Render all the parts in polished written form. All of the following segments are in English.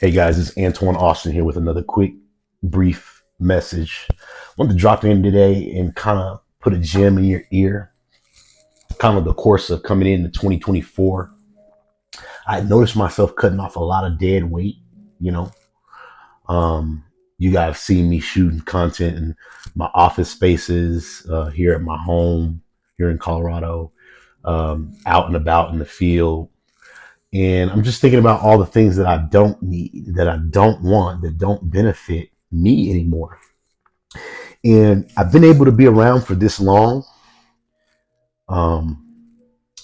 Hey guys, it's Antoine Austin here with another quick, brief message. I wanted to drop in today and kind of put a gem in your ear, kind of the course of coming into 2024. I noticed myself cutting off a lot of dead weight, you know. Um, you guys see me shooting content in my office spaces, here at my home, here in Colorado, out and about in the field. And I'm just thinking about all the things that I don't need, that I don't want, that don't benefit me anymore. And I've been able to be around for this long, um,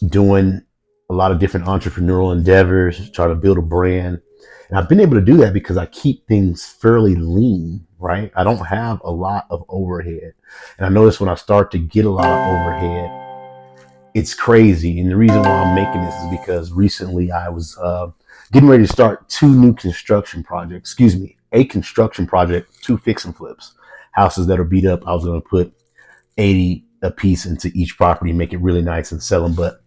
doing a lot of different entrepreneurial endeavors, trying to build a brand. And I've been able to do that because I keep things fairly lean, right? I don't have a lot of overhead. And I notice when I start to get a lot of overhead, it's crazy. And the reason why I'm making this is because recently I was getting ready to start two new construction projects. Excuse me, a construction project, two fix and flips, houses that are beat up. I was going to put 80 a piece into each property, make it really nice and sell them. But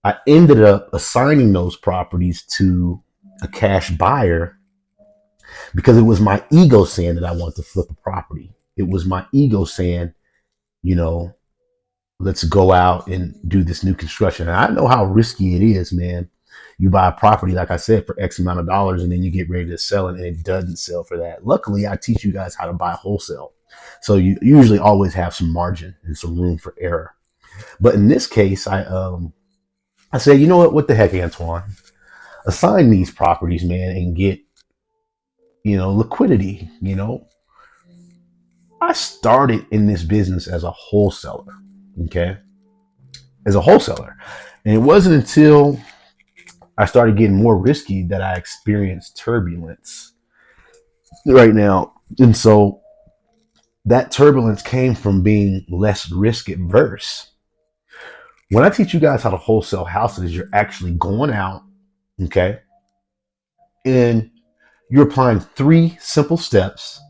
I ended up assigning those properties to a cash buyer because it was my ego saying that I want to flip a property. It was my ego saying, you know, let's go out and do this new construction. And I know how risky it is, man. You buy a property, like I said, for X amount of dollars, and then you get ready to sell it and it doesn't sell for that. Luckily, I teach you guys how to buy wholesale. So you usually always have some margin and some room for error. But in this case, I said, you know what the heck, Antoine? Assign these properties, man, and get, liquidity. I started in this business as a wholesaler, okay? As a wholesaler. And it wasn't until I started getting more risky that I experienced turbulence right now. And so that turbulence came from being less risk adverse. When I teach you guys how to wholesale houses, you're actually going out, okay, and you're applying three simple steps: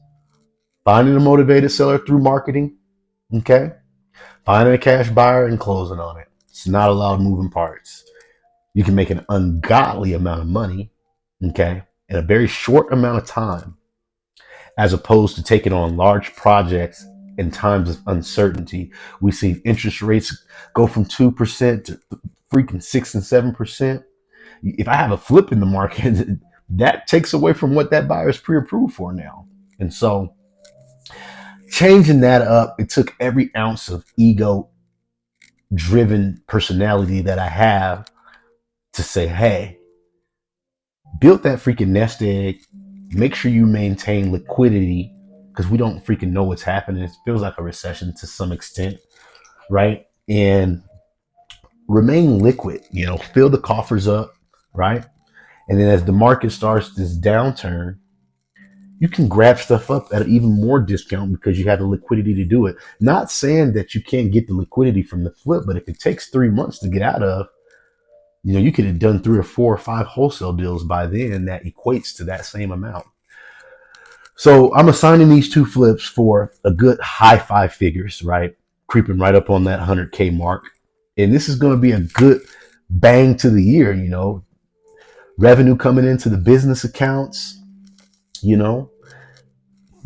finding a motivated seller through marketing, okay, finding a cash buyer and closing on it. It's not a lot of moving parts. You can make an ungodly amount of money, okay, in a very short amount of time, as opposed to taking on large projects in times of uncertainty. We've seen interest rates go from 2% to freaking 6 and 7%. If I have a flip in the market, that takes away from what that buyer is pre-approved for now. And so changing that up, it took every ounce of ego driven personality that I have to say, hey, build that freaking nest egg, make sure you maintain liquidity, because we don't freaking know what's happening. It feels like a recession to some extent, right? And remain liquid, fill the coffers up, right? And then as the market starts this downturn, you can grab stuff up at an even more discount because you have the liquidity to do it. Not saying that you can't get the liquidity from the flip, but if it takes 3 months to get out of, you could have done 3 or 4 or 5 wholesale deals by then that equates to that same amount. So I'm assigning these two flips for a good high 5 figures, right? Creeping right up on that 100K mark. And this is going to be a good bang to the year, revenue coming into the business accounts, you know,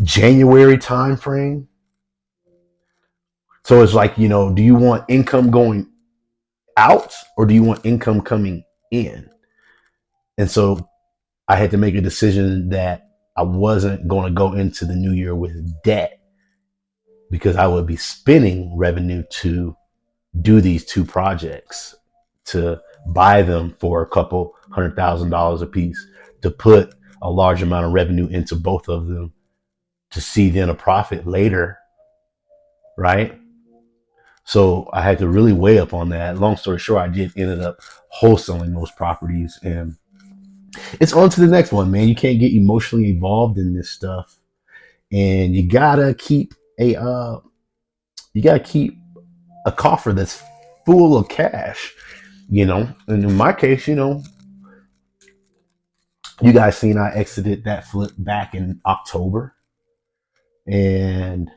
January time frame. So it's like, do you want income going out or do you want income coming in? And so I had to make a decision that I wasn't going to go into the new year with debt because I would be spending revenue to do these two projects, to buy them for a couple $100,000 a piece, to put a large amount of revenue into both of them, to see then a profit later, right? So I had to really weigh up on that. Long story short, I did ended up wholesaling those properties, and it's on to the next one, man. You can't get emotionally involved in this stuff, and you gotta keep a coffer that's full of cash, And in my case, you guys seen I exited that flip back in October, and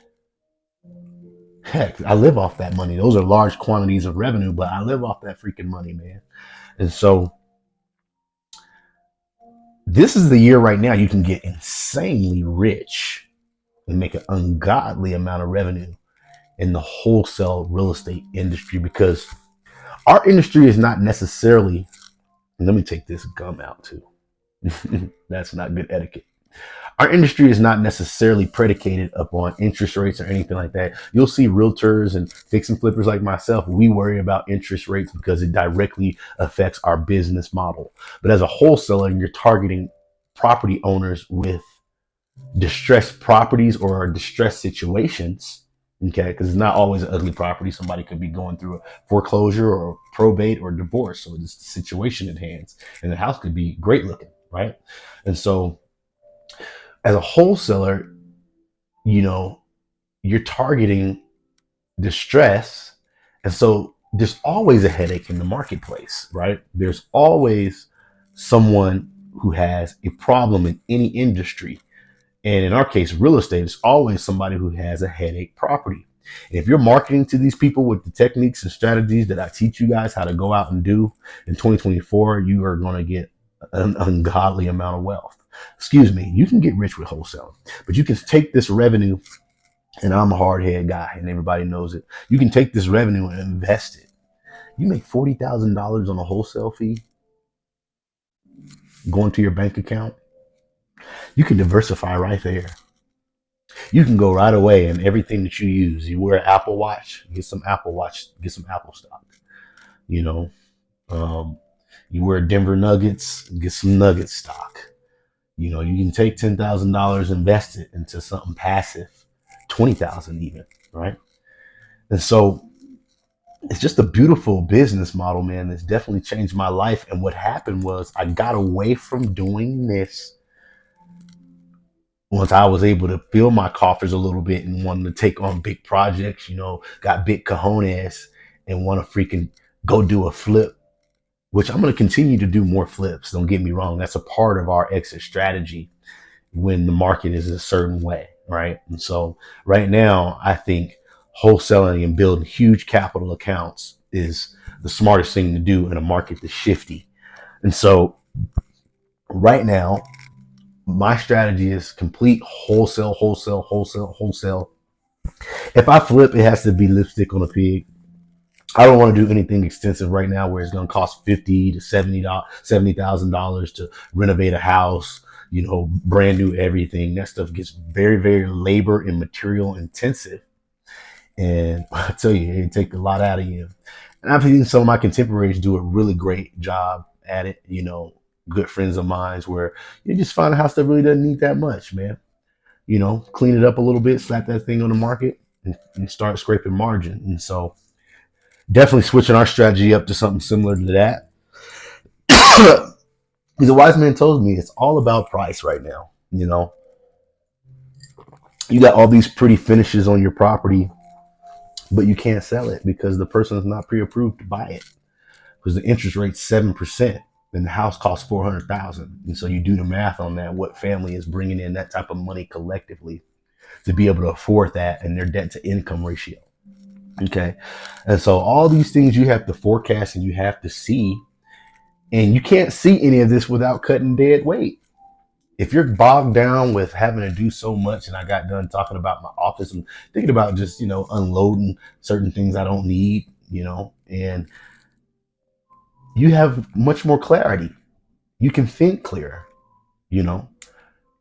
heck, I live off that money. Those are large quantities of revenue, but I live off that freaking money, man. And so This is the year right now you can get insanely rich and make an ungodly amount of revenue in the wholesale real estate industry, because our industry is not necessarily, let me take this gum out too. That's not good etiquette. Our industry is not necessarily predicated upon interest rates or anything like that. You'll see realtors and fix and flippers like myself. We worry about interest rates because it directly affects our business model. But as a wholesaler, you're targeting property owners with distressed properties or distressed situations. Okay, because it's not always an ugly property. Somebody could be going through a foreclosure or probate or divorce. So it's the situation at hand. And the house could be great looking, right? And so as a wholesaler, you know, you're targeting distress. And so there's always a headache in the marketplace, right? There's always someone who has a problem in any industry. And in our case, real estate is always somebody who has a headache property. And if you're marketing to these people with the techniques and strategies that I teach you guys how to go out and do in 2024, you are going to get an ungodly amount of wealth. Excuse me, you can get rich with wholesaling, but you can take this revenue, and I'm a hard head guy and everybody knows it. You can take this revenue and invest it. You make $40,000 on a wholesale fee going to your bank account. You can diversify right there. You can go right away and everything that you use. You wear an Apple Watch, get some Apple Watch, get some Apple stock. You know, um, you wear Denver Nuggets, get some Nugget stock. You know, you can take $10,000, invest it into something passive, 20,000 even, right? And so it's just a beautiful business model, man. That's definitely changed my life. And what happened was I got away from doing this once I was able to fill my coffers a little bit and wanted to take on big projects, you know, got big cojones and want to freaking go do a flip, which I'm going to continue to do more flips. Don't get me wrong. That's a part of our exit strategy when the market is a certain way, right? And so right now, I think wholesaling and building huge capital accounts is the smartest thing to do in a market that's shifty. And so right now, my strategy is complete wholesale, wholesale, wholesale, wholesale. If I flip, it has to be lipstick on a pig. I don't want to do anything extensive right now where it's going to cost $50,000 to $70,000 to renovate a house, you know, brand new everything. That stuff gets very, very labor and material intensive. And I tell you, it takes a lot out of you. And I've seen some of my contemporaries do a really great job at it, you know, good friends of mine where you just find a house that really doesn't need that much, man. You know, clean it up a little bit, slap that thing on the market and start scraping margin. And so definitely switching our strategy up to something similar to that. Because a wise man told me it's all about price right now. You know, you got all these pretty finishes on your property, but you can't sell it because the person is not pre-approved to buy it because the interest rate's 7%, and the house costs 400,000. And so you do the math on that. What family is bringing in that type of money collectively to be able to afford that, and their debt to income ratio? Okay, and so all these things you have to forecast and you have to see, and you can't see any of this without cutting dead weight. If you're bogged down with having to do so much, and I got done talking about my office and thinking about just, you know, unloading certain things I don't need, you know, and you have much more clarity. You can think clearer, you know,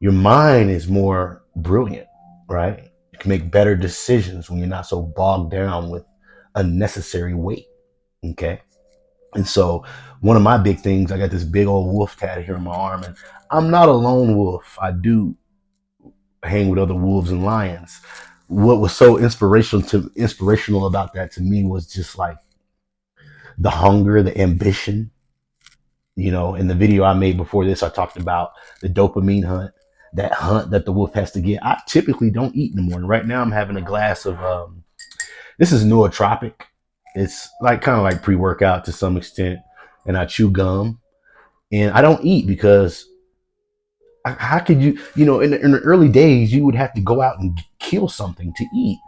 your mind is more brilliant, right? You can make better decisions when you're not so bogged down with unnecessary weight. Okay. And so one of my big things, I got this big old wolf tattoo here on my arm, and I'm not a lone wolf. I do hang with other wolves and lions. What was so inspirational about that to me was just like the hunger, the ambition. You know, in the video I made before this, I talked about the dopamine hunt, that hunt that the wolf has to get. I typically don't eat in the morning. Right now, I'm having a glass of this is nootropic. It's like kind of like pre-workout to some extent, and I chew gum, and I don't eat because how could you, you know, in the early days, you would have to go out and kill something to eat.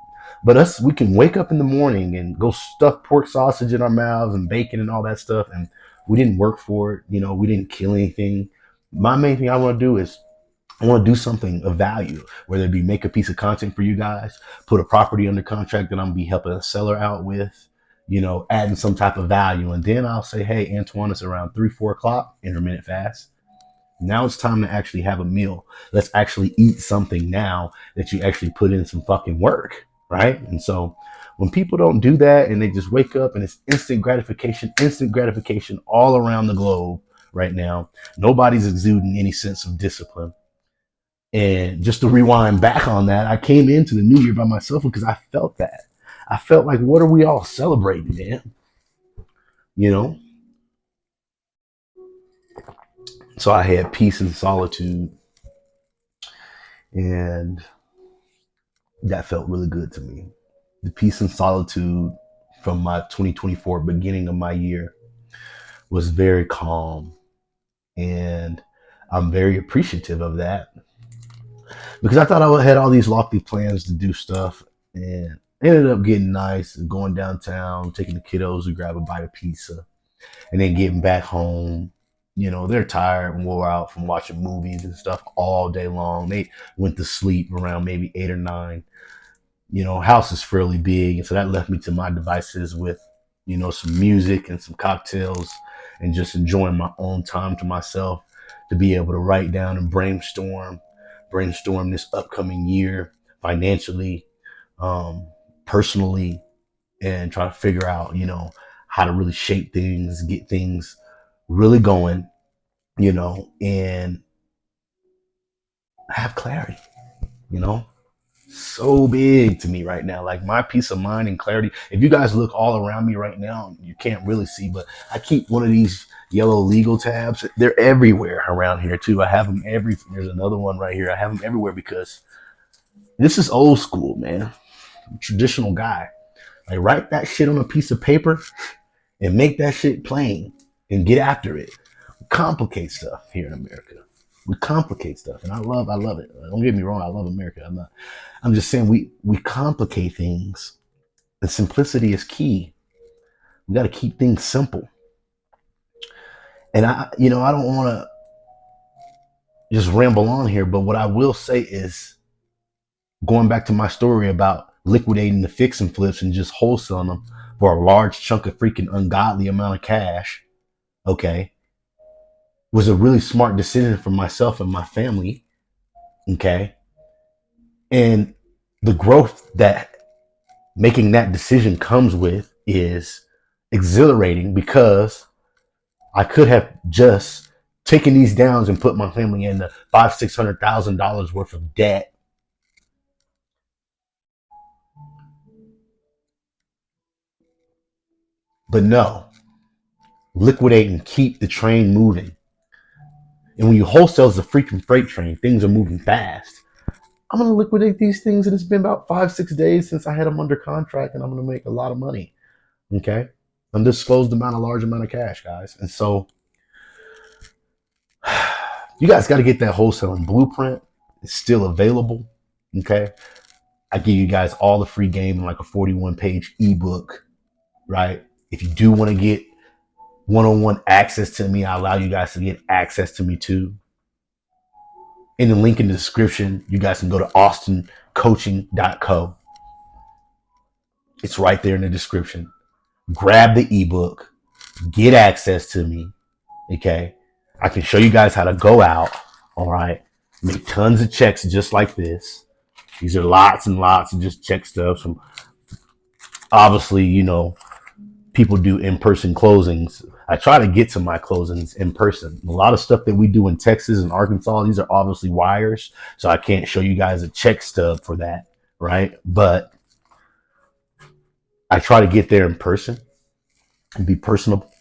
But us, we can wake up in the morning and go stuff pork sausage in our mouths and bacon and all that stuff. And we didn't work for it. You know, we didn't kill anything. My main thing I want to do is I want to do something of value, whether it be make a piece of content for you guys, put a property under contract that I'm gonna be helping a seller out with, adding some type of value. And then I'll say, hey, Antoine, it's around 3, 4 o'clock, intermittent fast. Now it's time to actually have a meal. Let's actually eat something now that you actually put in some fucking work, right? And so when people don't do that and they just wake up and it's instant gratification all around the globe right now, nobody's exuding any sense of discipline. And just to rewind back on that, I came into the new year by myself because I felt that. I felt like, what are we all celebrating, man? You know? So I had peace and solitude, and that felt really good to me. The peace and solitude from my 2024 beginning of my year was very calm. And I'm very appreciative of that because I thought I had all these lofty plans to do stuff, and ended up getting nice and going downtown, taking the kiddos to grab a bite of pizza, and then getting back home. They're tired and wore out from watching movies and stuff all day long. They went to sleep around maybe 8 or 9. House is fairly big, and so that left me to my devices with, some music and some cocktails, and just enjoying my own time to myself to be able to write down and brainstorm this upcoming year financially, personally, and try to figure out, how to really shape things, get things really going, and have clarity, you know so big to me right now. Like my peace of mind and clarity. If you guys look all around me right now, you can't really see, but I keep one of these yellow legal tabs. They're everywhere around here too. I have them every. There's another one right here. I have them everywhere because this is old school, man. Traditional guy. Like write that shit on a piece of paper and make that shit plain and get after it. We complicate stuff here in America. We complicate stuff, and I love it. Don't get me wrong. I love America. I'm just saying we complicate things. And simplicity is key. We got to keep things simple. And I don't want to just ramble on here, but what I will say is going back to my story about liquidating the fix and flips and just wholesaling them for a large chunk of freaking ungodly amount of cash, okay, was a really smart decision for myself and my family, okay? And the growth that making that decision comes with is exhilarating because I could have just taken these downs and put my family into $500,000-600,000 worth of debt. But no, liquidate and keep the train moving. And when you wholesale as a freaking freight train, things are moving fast. I'm gonna liquidate these things, and it's been about 5, 6 days since I had them under contract, and I'm gonna make a lot of money. Okay, undisclosed amount, a large amount of cash, guys. And so you guys got to get that wholesaling blueprint. It's still available. Okay, I give you guys all the free game in like a 41-page ebook, right? If you do want to get one-on-one access to me, I allow you guys to get access to me too. In the link in the description, you guys can go to austincoaching.co. It's right there in the description. Grab the ebook, get access to me. Okay, I can show you guys how to go out. All right, make tons of checks just like this. These are lots and lots of just check stuff. From obviously, people do in-person closings. I try to get to my closings in person. A lot of stuff that we do in Texas and Arkansas, these are obviously wires, so I can't show you guys a check stub for that, right? But I try to get there in person and be personable.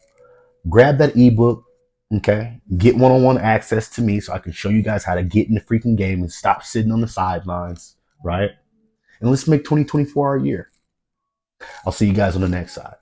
Grab that ebook, okay? Get one-on-one access to me so I can show you guys how to get in the freaking game and stop sitting on the sidelines, right? And let's make 2024 our year. I'll see you guys on the next side.